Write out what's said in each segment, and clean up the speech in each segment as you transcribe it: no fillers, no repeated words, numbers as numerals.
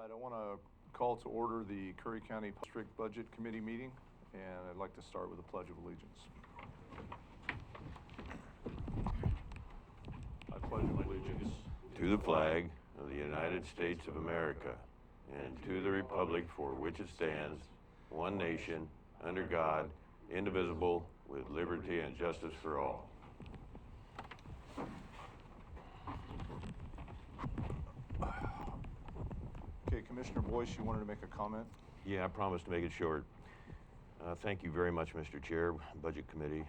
right, I want to call to order the Curry County District Budget Committee meeting, and I'd like to start with a Pledge of Allegiance. I pledge allegiance to the flag of the United States of America and to the republic for which it stands, one nation, under God, indivisible, with liberty and justice for all. Okay, Commissioner Boyce, you wanted to make a comment? Yeah, I promised to make it short. Thank you very much, Mr. Chair, Budget Committee.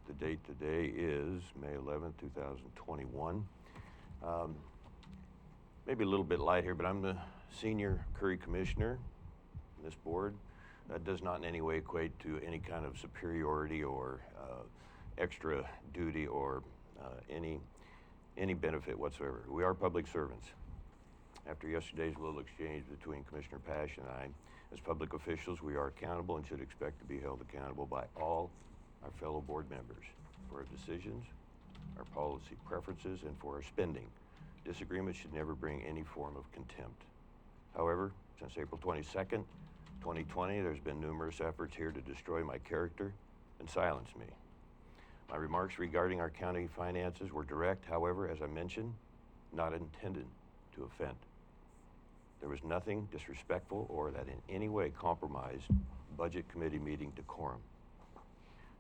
The date today is May 11th, 2021. Maybe a little bit light here, but I'm the senior Curry Commissioner in this board. That does not in any way equate to any kind of superiority or extra duty or any benefit whatsoever. We are public servants. After yesterday's little exchange between Commissioner Pash and I, as public officials, we are accountable and should expect to be held accountable by all our fellow board members for our decisions, our policy preferences, and for our spending. Disagreement should never bring any form of contempt. However, since April 22nd, 2020, there's been numerous efforts here to destroy my character and silence me. My remarks regarding our county finances were direct, however, as I mentioned, not intended to offend. There was nothing disrespectful or that in any way compromised Budget Committee meeting decorum.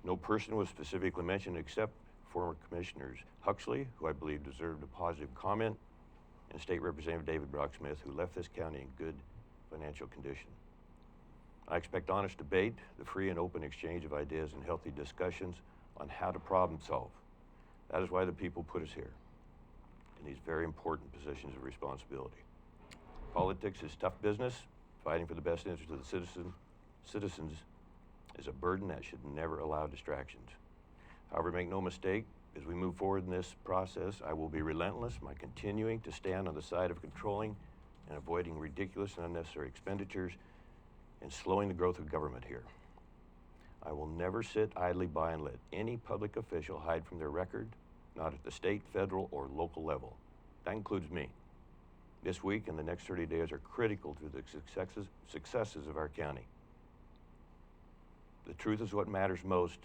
No person was specifically mentioned except former Commissioners Huxley, who I believe deserved a positive comment, and State Representative David Brocksmith, who left this county in good financial condition. I expect honest debate, the free and open exchange of ideas, and healthy discussions on how to problem solve. That is why the people put us here in these very important positions of responsibility. Politics is tough business. Fighting for the best interest of the citizens is a burden that should never allow distractions. However, make no mistake, as we move forward in this process, I will be relentless by continuing to stand on the side of controlling and avoiding ridiculous and unnecessary expenditures and slowing the growth of government here. I will never sit idly by and let any public official hide from their record, not at the state, federal, or local level. That includes me. This week and the next 30 days are critical to the successes of our county. The truth is what matters most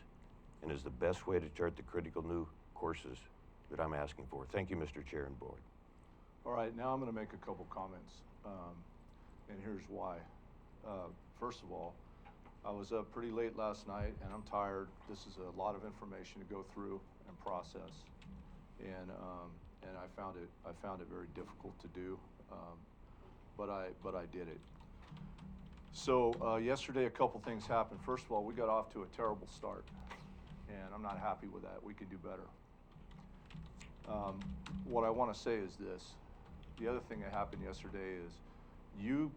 and is the best way to chart the critical new courses that I'm asking for. Thank you, Mr. Chair and Board. All right, now I'm going to make a couple comments, and here's why. First of all, I was up pretty late last night, and I'm tired. This is a lot of information to go through and process, and I found it very difficult to do, but I did it. So yesterday, a couple things happened. First of all, we got off to a terrible start, and I'm not happy with that. We could do better. What I want to say is this. The other thing that happened yesterday is you,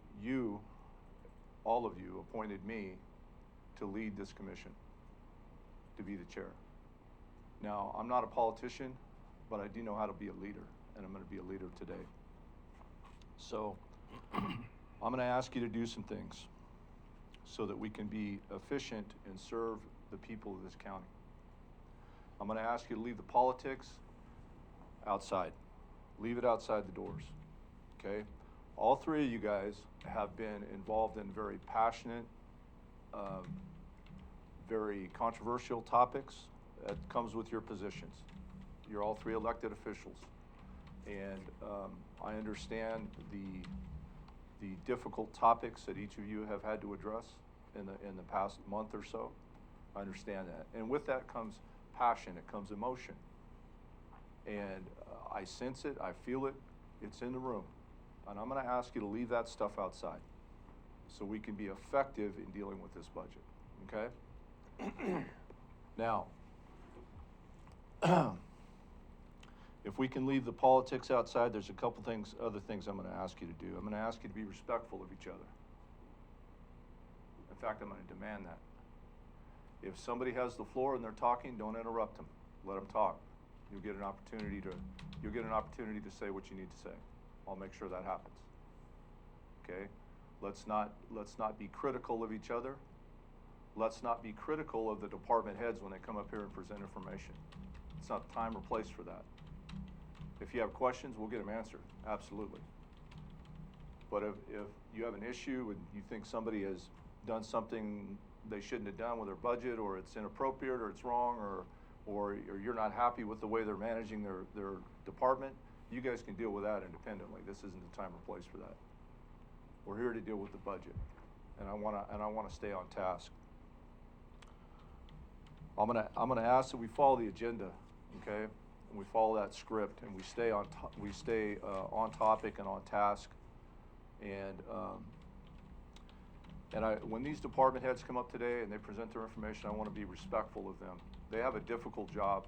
all of you, appointed me to lead this commission, to be the chair. Now, I'm not a politician, but I do know how to be a leader, and I'm going to be a leader today. So I'm going to ask you to do some things so that we can be efficient and serve the people of this county. I'm going to ask you to leave the politics outside. Leave it outside the doors, okay? All three of you guys have been involved in very passionate, very controversial topics that comes with your positions. You're all three elected officials, and I understand the difficult topics that each of you have had to address in the past month or so. I understand that, and with that comes passion. It comes emotion, and I sense it. I feel it. It's in the room, and I'm going to ask you to leave that stuff outside, so we can be effective in dealing with this budget. Okay? Now. If we can leave the politics outside, there's a couple other things I'm going to ask you to do. I'm going to ask you to be respectful of each other. In fact, I'm going to demand that. If somebody has the floor and they're talking, don't interrupt them. Let them talk. You'll get an opportunity to say what you need to say. I'll make sure that happens. Okay? Let's not be critical of each other. Let's not be critical of the department heads when they come up here and present information. It's not the time or place for that. If you have questions, we'll get them answered, absolutely. But if you have an issue and you think somebody has done something they shouldn't have done with their budget, or it's inappropriate, or it's wrong, or you're not happy with the way they're managing their department, you guys can deal with that independently. This isn't the time or place for that. We're here to deal with the budget, and I wanna stay on task. I'm gonna ask that we follow the agenda, okay? And we follow that script, and we stay on topic and on task. And when these department heads come up today and they present their information, I want to be respectful of them. They have a difficult job.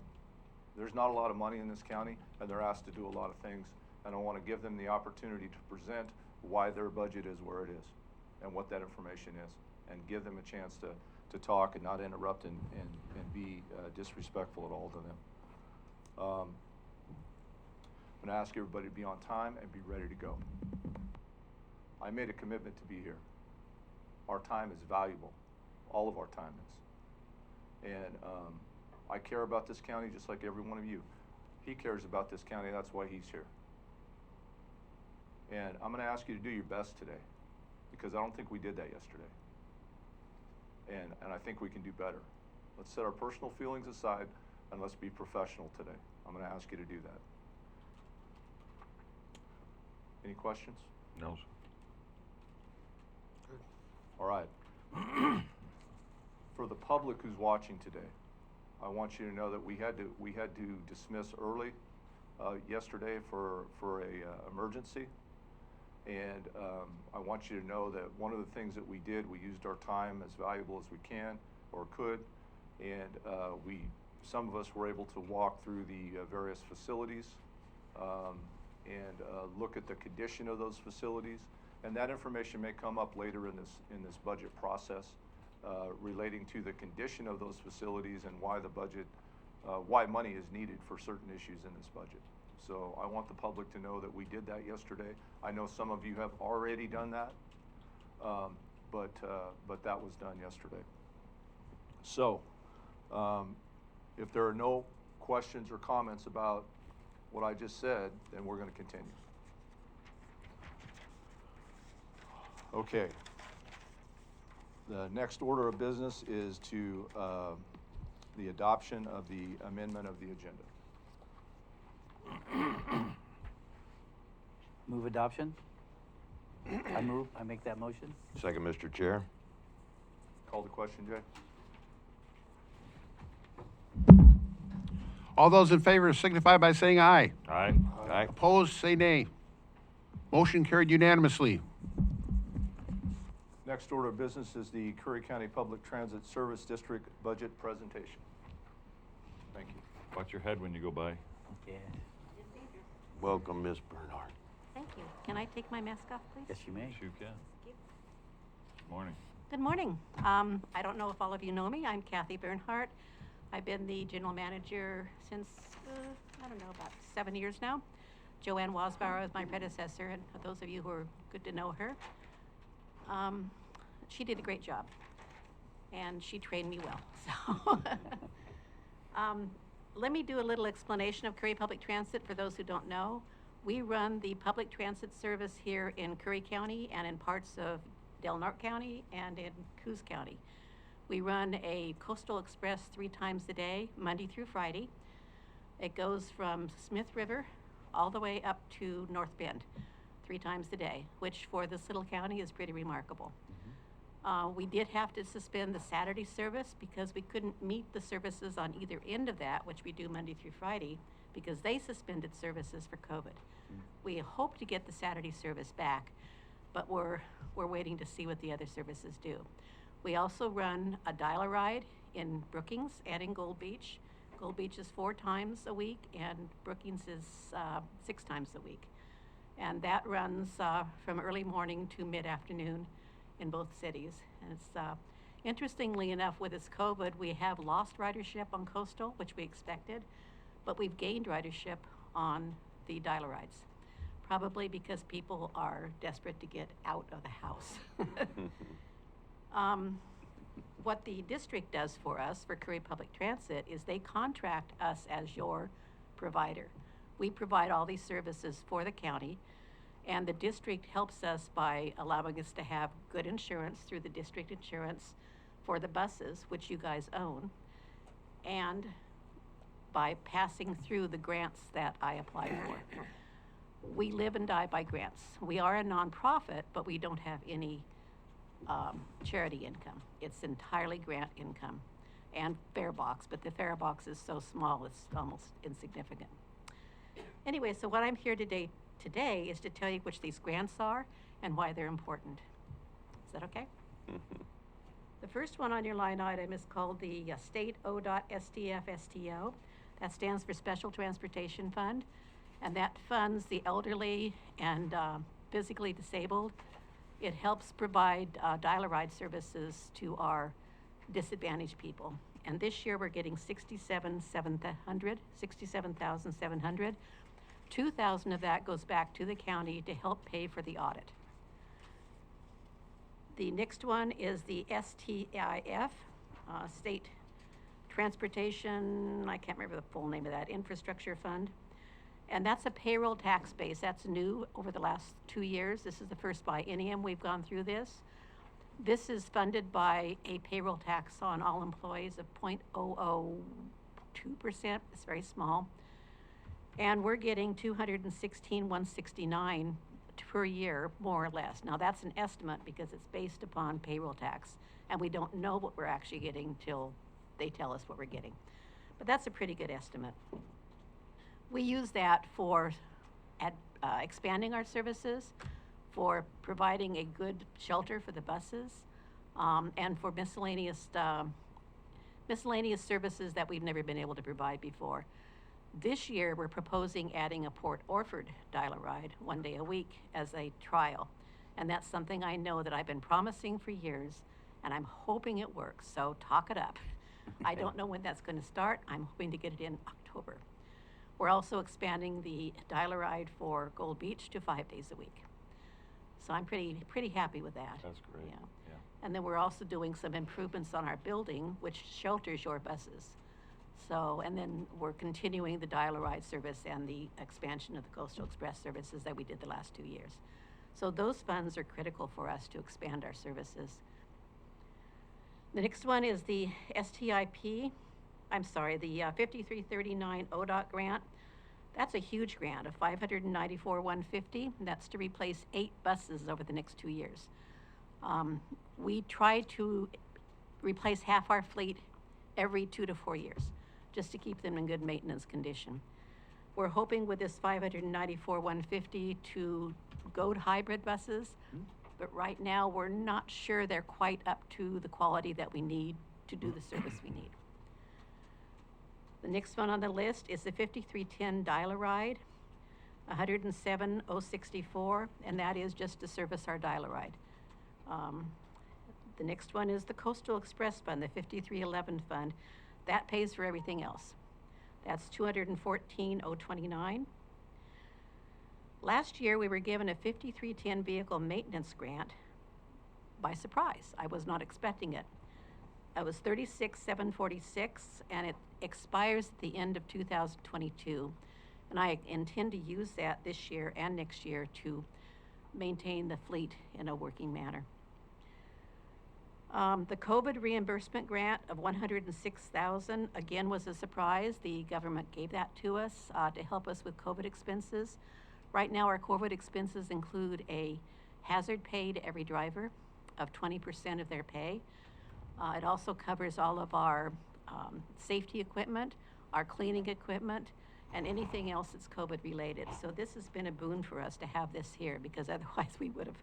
There's not a lot of money in this county, and they're asked to do a lot of things. And I want to give them the opportunity to present why their budget is where it is and what that information is, and give them a chance to talk and not interrupt and be disrespectful at all to them. I'm going to ask everybody to be on time and be ready to go. I made a commitment to be here. Our time is valuable. All of our time is. And I care about this county just like every one of you. He cares about this county, that's why he's here. And I'm gonna ask you to do your best today, because I don't think we did that yesterday. And I think we can do better. Let's set our personal feelings aside and let's be professional today. I'm gonna ask you to do that. Any questions? No, sir. All right. For the public who's watching today, I want you to know that we had to dismiss early yesterday for a emergency, and I want you to know that one of the things that we did, we used our time as valuable as we can or could, and some of us were able to walk through the various facilities and look at the condition of those facilities. And that information may come up later in this budget process relating to the condition of those facilities and why the budget, why money is needed for certain issues in this budget. So I want the public to know that we did that yesterday. I know some of you have already done that, but that was done yesterday. So if there are no questions or comments about what I just said, then we're going to continue. Okay. The next order of business is to the adoption of the amendment of the agenda. Move adoption? I make that motion? Second, Mr. Chair. Call the question, Jay. All those in favor signify by saying aye. Aye. Aye. Opposed, say nay. Motion carried unanimously. Next order of business is the Curry County Public Transit Service District budget presentation. Thank you. Watch your head when you go by. Yeah. Welcome, Ms. Bernhardt. Thank you. Can I take my mask off, please? Yes, you may. Yes, you can. Thank you. Morning. Good morning. I don't know if all of you know me. I'm Kathy Bernhardt. I've been the general manager since, I don't know, about 7 years now. Joanne Wasbauer is my predecessor, and for those of you who are good to know her, she did a great job, and she trained me well. So let me do a little explanation of Curry Public Transit for those who don't know. We run the public transit service here in Curry County and in parts of Del Norte County and in Coos County. We run a Coastal Express 3 times a day, Monday through Friday. It goes from Smith River all the way up to North Bend 3 times a day, which for this little county is pretty remarkable. We did have to suspend the Saturday service because we couldn't meet the services on either end of that, which we do Monday through Friday, because they suspended services for COVID. We hope to get the Saturday service back, but we're waiting to see what the other services do. We also run a dial-a-ride in Brookings and in Gold Beach. Gold Beach is 4 times a week, and Brookings is 6 times a week. And that runs from early morning to mid-afternoon in both cities. And it's interestingly enough, with this COVID, we have lost ridership on Coastal, which we expected, but we've gained ridership on the dial-a-rides, probably because people are desperate to get out of the house. What the district does for us, for Curry Public Transit, is they contract us as your provider. We provide all these services for the county, And the district helps us by allowing us to have good insurance through the district insurance for the buses, which you guys own, and by passing through the grants that I apply for. We live and die by grants. We are a nonprofit, but we don't have any charity income. It's entirely grant income and fare box, but the fare box is so small, it's almost insignificant. Anyway, so what I'm here today is to tell you which these grants are and why they're important. Is that okay? The first one on your line item is called the State ODOT STF STO. That stands for Special Transportation Fund, and that funds the elderly and physically disabled. It helps provide dial-a-ride services to our disadvantaged people. And this year we're getting $67,700. 2,000 of that goes back to the county to help pay for the audit. The next one is the STIF, State Transportation, I can't remember the full name of that, Infrastructure Fund. And that's a payroll tax base. That's new over the last 2 years. This is the first biennium we've gone through this. This is funded by a payroll tax on all employees of 0.002%. It's very small. And we're getting $216,169 per year, more or less. Now that's an estimate because it's based upon payroll tax, and we don't know what we're actually getting till they tell us what we're getting. But that's a pretty good estimate. We use that for expanding our services, for providing a good shelter for the buses, and for miscellaneous services that we've never been able to provide before. This year, we're proposing adding a Port Orford dial-a-ride 1 day a week as a trial. And that's something I know that I've been promising for years, and I'm hoping it works, so talk it up. I don't know when that's going to start. I'm hoping to get it in October. We're also expanding the dial-a-ride for Gold Beach to 5 days a week. So I'm pretty happy with that. That's great. Yeah. Yeah. And then we're also doing some improvements on our building, which shelters your buses. So, and then we're continuing the dial-a-ride service and the expansion of the Coastal Express services that we did the last 2 years. So those funds are critical for us to expand our services. The next one is the the 5339 ODOT grant. That's a huge grant of $594,150. That's to replace 8 buses over the next 2 years. We try to replace half our fleet every 2 to 4 years, just to keep them in good maintenance condition. We're hoping with this $594,150 to go to hybrid buses, but right now we're not sure they're quite up to the quality that we need to do the service we need. The next one on the list is the 5310 dial-a-ride, $107,064, and that is just to service our dial-a-ride. The next one is the Coastal Express Fund, the 5311 fund. That pays for everything else. That's $214,029. Last year, we were given a 5310 vehicle maintenance grant by surprise. I was not expecting it. It was $36,746, and it expires at the end of 2022. And I intend to use that this year and next year to maintain the fleet in a working manner. The COVID reimbursement grant of $106,000 again was a surprise. The government gave that to us to help us with COVID expenses. Right now, our COVID expenses include a hazard pay to every driver of 20% of their pay. It also covers all of our safety equipment, our cleaning equipment, and anything else that's COVID related. So this has been a boon for us to have this here, because otherwise we would have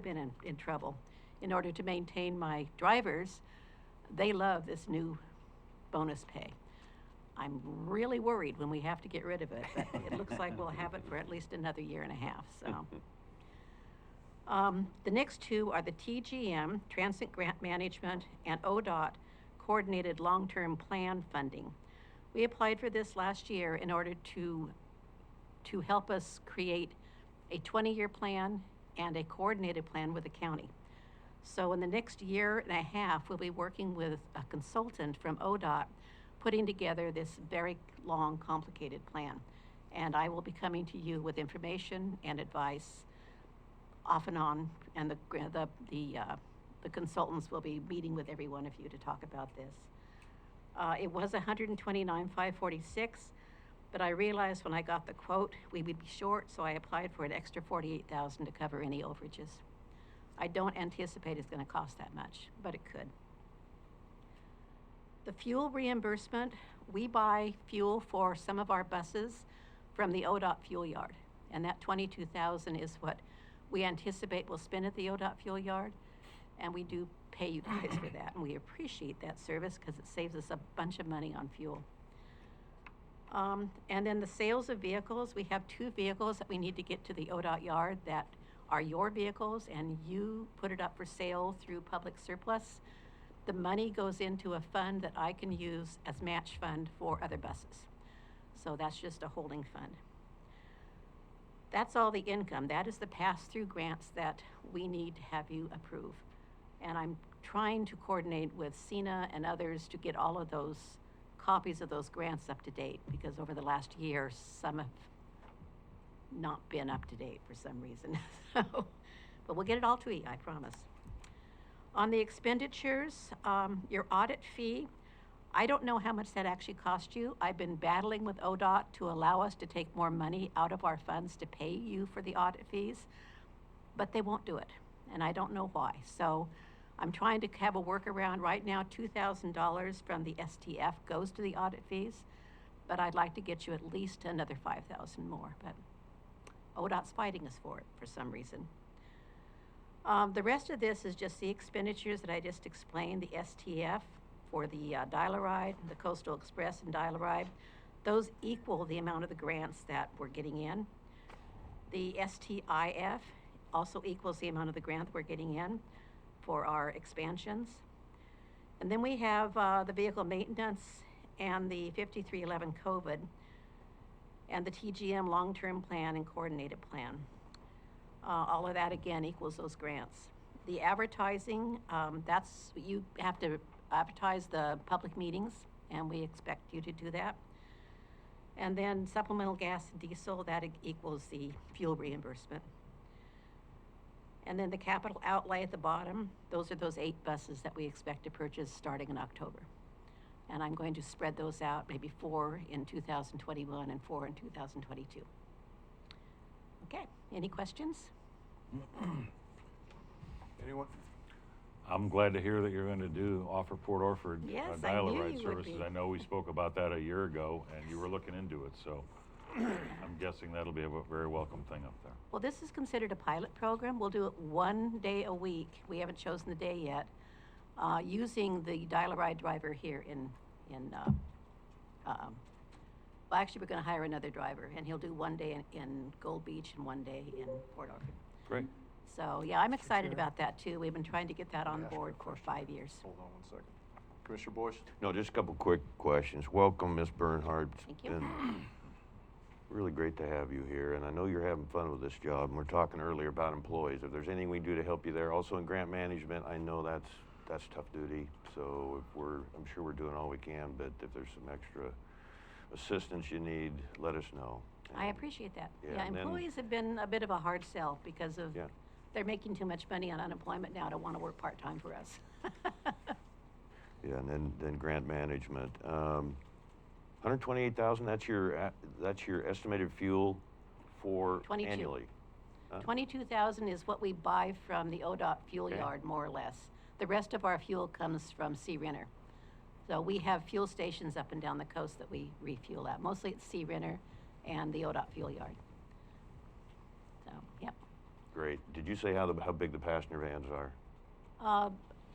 been in trouble. In order to maintain my drivers, they love this new bonus pay. I'm really worried when we have to get rid of it, but it looks like we'll have it for at least another year and a half. So, the next two are the TGM, Transit Grant Management, and ODOT Coordinated Long-Term Plan Funding. We applied for this last year in order to help us create a 20-year plan and a coordinated plan with the county. So in the next year and a half, we'll be working with a consultant from ODOT, putting together this very long, complicated plan. And I will be coming to you with information and advice off and on, and the consultants will be meeting with every one of you to talk about this. It was $129,546, but I realized when I got the quote we would be short, so I applied for an extra $48,000 to cover any overages. I don't anticipate it's going to cost that much, but it could. The fuel reimbursement, we buy fuel for some of our buses from the ODOT fuel yard, and that $22,000 is what we anticipate we'll spend at the ODOT fuel yard, and we do pay you guys for that, and we appreciate that service because it saves us a bunch of money on fuel. And then the sales of vehicles, we have 2 vehicles that we need to get to the ODOT yard that are your vehicles, and you put it up for sale through public surplus. The money goes into a fund that I can use as match fund for other buses. So that's just a holding fund. That's all the income. That is the pass-through grants that we need to have you approve. And I'm trying to coordinate with Cena and others to get all of those copies of those grants up to date, because over the last year, some have not been up to date for some reason. So, but we'll get it all to you, I promise. On the expenditures, your audit fee, I don't know how much that actually cost you. I've been battling with ODOT to allow us to take more money out of our funds to pay you for the audit fees, but they won't do it, and I don't know why. So I'm trying to have a workaround. Right now, $2,000 from the STF goes to the audit fees, but I'd like to get you at least another $5,000 more, but ODOT's fighting us for it for some reason. The rest of this is just the expenditures that I just explained, the STF for the Dial-A-Ride, the Coastal Express and Dial-A-Ride. Those equal the amount of the grants that we're getting in. The STIF also equals the amount of the grant that we're getting in for our expansions. And then we have the vehicle maintenance and the 5311 COVID and the TGM long-term plan and coordinated plan. All of that again equals those grants. The advertising, that's, you have to advertise the public meetings, and we expect you to do that. And then supplemental gas and diesel, that equals the fuel reimbursement. And then the capital outlay at the bottom, those are those 8 buses that we expect to purchase starting in October. And I'm going to spread those out, maybe 4 in 2021 and 4 in 2022. Okay, any questions? Anyone? I'm glad to hear that you're going to offer Port Orford Yes, I knew Dial-A-Ride you would services. be. I know we spoke about that a year ago, and you were looking into it, so I'm guessing that'll be a very welcome thing up there. Well, this is considered a pilot program. We'll do it 1 day a week. We haven't chosen the day yet. Using the Dial-A-Ride driver here well, actually, we're going to hire another driver, and he'll do 1 day in Gold Beach and 1 day in Port Orford. Great. So, yeah, I'm excited about that, too. We've been trying to get that on Let me ask you board a for question. 5 years. Hold on one second. Commissioner Boyce? No, just a couple quick questions. Welcome, Ms. Bernhardt. Thank It's you. been really great to have you here, and I know you're having fun with this job. And we're talking earlier about employees. If there's anything we can do to help you there, also in grant management, I know that's tough duty. So I'm sure we're doing all we can. But if there's some extra assistance you need, let us know. I And- appreciate that. Yeah, Yeah, and then- employees have been a bit of a hard sell because of Yeah. they're making too much money on unemployment now to want to work part-time for us. Yeah, and then grant management. 128,000. That's your estimated fuel for 22. annually. Huh? 22,000 is what we buy from the ODOT fuel Okay. yard, more or less. The rest of our fuel comes from Sea Renner. So we have fuel stations up and down the coast that we refuel at. Mostly it's Sea Renner and the ODOT fuel yard. So, yep. Great. Did you say how big the passenger vans are?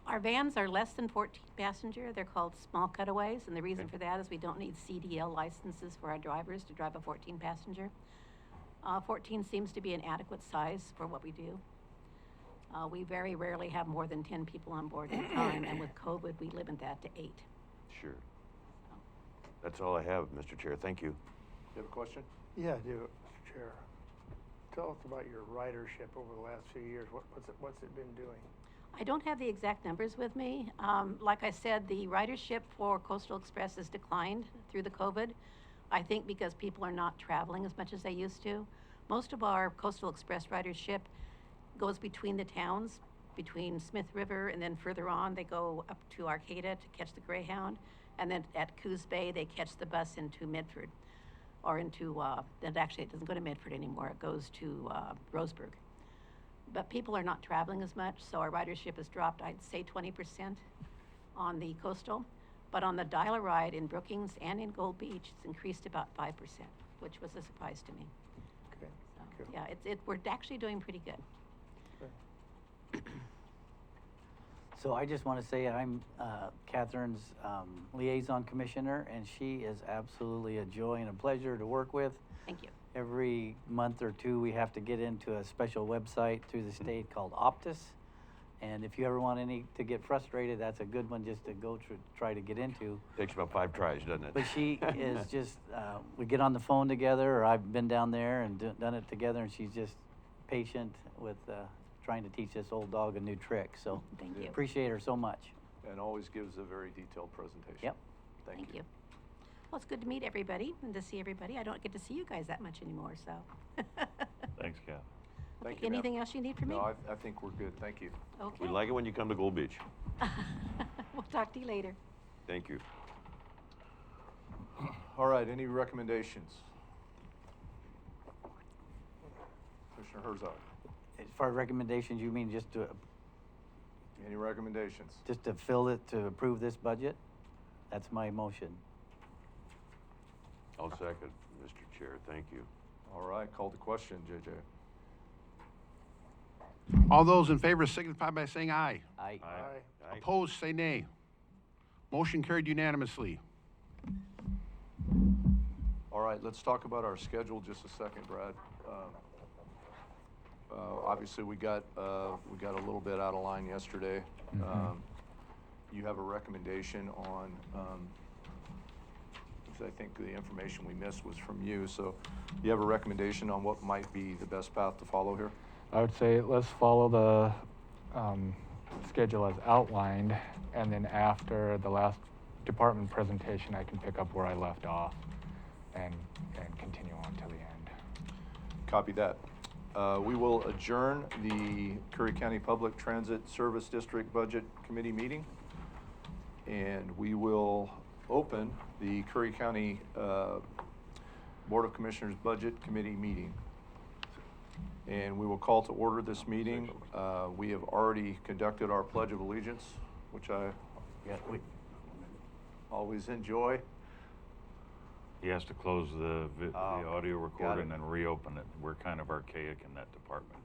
Our vans are less than 14 passenger. They're called small cutaways, and the reason for that is we don't need CDL licenses for our drivers to drive a 14 passenger. 14 seems to be an adequate size for what we do. We very rarely have more than 10 people on board at a time, and with COVID, we limit that to 8. Sure. That's all I have, Mr. Chair. Thank you. You have a question? Yeah, I do, Mr. Chair. Tell us about your ridership over the last few years. What's it been doing? I don't have the exact numbers with me. Like I said, the ridership for Coastal Express has declined through the COVID. I think because people are not traveling as much as they used to. Most of our Coastal Express ridership goes between the towns, between Smith River, and then further on, they go up to Arcata to catch the Greyhound. And then at Coos Bay, they catch the bus into Midford, or into, and actually it doesn't go to Midford anymore, it goes to Roseburg. But people are not traveling as much, so our ridership has dropped, I'd say 20% on the coastal. But on the Dial-A-Ride in Brookings and in Gold Beach, it's increased about 5%, which was a surprise to me. Okay, So, thank you. yeah, we're actually doing pretty good. So I just want to say I'm Catherine's liaison commissioner, and she is absolutely a joy and a pleasure to work with. Thank you. Every month or two, we have to get into a special website through the state called Optus. And if you ever want to get frustrated, that's a good one just to go try to get into. Takes about 5 tries, doesn't it? But she is just, we get on the phone together, or I've been down there and done it together, and she's just patient with trying to teach this old dog a new trick. So Thank you. appreciate her so much. And always gives a very detailed presentation. Yep. Thank you. Well, it's good to meet everybody and to see everybody. I don't get to see you guys that much anymore, so. Thanks, Kath. Thank Okay, you, ma'am. anything else you need from me? No, I think we're good. Thank you. Okay. We like it when you come to Gold Beach. We'll talk to you later. Thank you. All right, any recommendations? Commissioner Herzog, As far as recommendations, you mean just to any recommendations? fill it, to approve this budget? That's my motion. I'll second, Mr. Chair. Thank you. All right, call the question, JJ. All those in favor signify by saying aye. Aye. Aye. Opposed, say nay. Motion carried unanimously. All right, let's talk about our schedule just a second, Brad. Obviously, we got a little bit out of line yesterday. You have a recommendation on, because I think the information we missed was from you, so you have a recommendation on what might be the best path to follow here? I would say let's follow the schedule as outlined, and then after the last department presentation, I can pick up where I left off and continue on to the end. Copy that. We will adjourn the Curry County Public Transit Service District Budget Committee meeting, and we will open the Curry County Board of Commissioners Budget Committee meeting. And we will call to order this meeting. We have already conducted our Pledge of Allegiance, which I always enjoy. He has to close the audio recorder got it. and then reopen it. We're kind of archaic in that department.